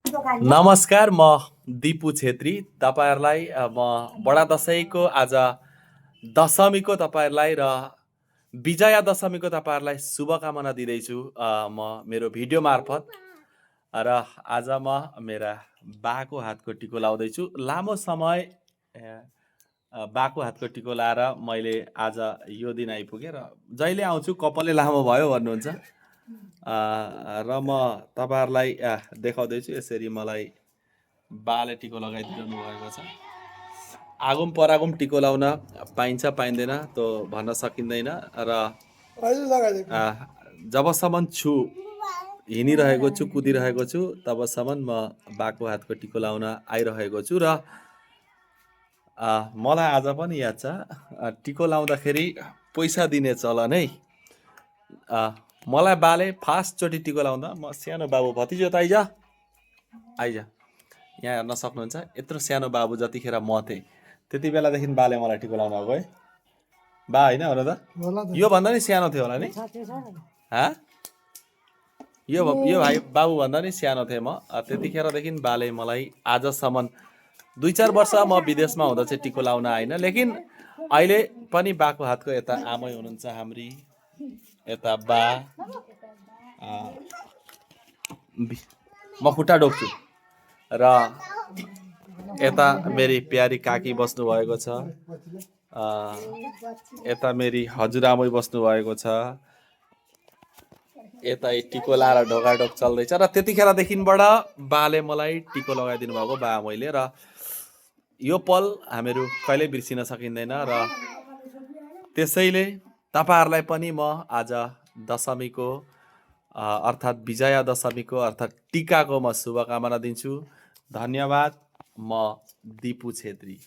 नमस्कार, म दिपु छेत्री। तपाईहरुलाई म बडा दशैंको आज दशमीको तपाईहरुलाई र विजया दशमीको तपाईहरुलाई शुभकामना दिँदैछु म मेरो भिडियो मार्फत। र आज म मेरा बाको हातको टिको लाउँदैछु। लामो समय बाको हातको टिको लाएर मैले आज यो दिन आइपुगेँ र जहिले आउँछु कपालै लामो भयो भन्नुहुन्छ। र म तपाईहरुलाई देखाउँदैछु। यसरी मलाई बाले टिको लगाइदिनु भएको छ। आगुम परागुम टिको लाउन पाइन्छ पाइँदैन त्यो भन्न सकिँदैन र जबसम्म छु हिँडिरहेको छु कुदिरहेको छु तबसम्म म बाको हातको टिको लाउन आइरहेको छु। र मलाई आज पनि याद छ टिको लाउँदाखेरि पैसा दिने चलन है। मलाई बाले फर्स्ट चोटि टिको लाउँदा म सानो बाबु भतिजो त आइज यहाँ हेर्न सक्नुहुन्छ। यत्रो सानो बाबु जतिखेर म थिएँ त्यति बेलादेखि बाले मलाई टिको लाउन आएको है। बा होइन हुन त यो भन्दा नि सानो थियो होला नि। यो भाइ बाबु भन्दा नि सानो थिएँ म। त्यतिखेरदेखि बाले मलाई आजसम्म 2-4 वर्ष म विदेशमा हुँदा चाहिँ टिको लाउन आइन। लेकिन अहिले पनि बाको हातको यता आमै हुनुहुन्छ हाम्री, यता बा म खुट्टा डोक्छु र यता मेरी प्यारी काकी बस्नु भएको छ। यता मेरी हजुरआमै बस्नु भएको छ। यता टिको लाएर ढोकाढोक चल्दैछ र त्यतिखेरदेखिबाट बाले मलाई टिको लगाइदिनु भएको बा आमैले। र यो पल हामीहरू कहिल्यै बिर्सिन सकिँदैन। र त्यसैले तपाईहरुलाई पनि म आज दशमीको अर्थात् विजया दशमीको अर्थात् टिकाको म शुभकामना दिन्छु। धन्यवाद। म दिपु छेत्री।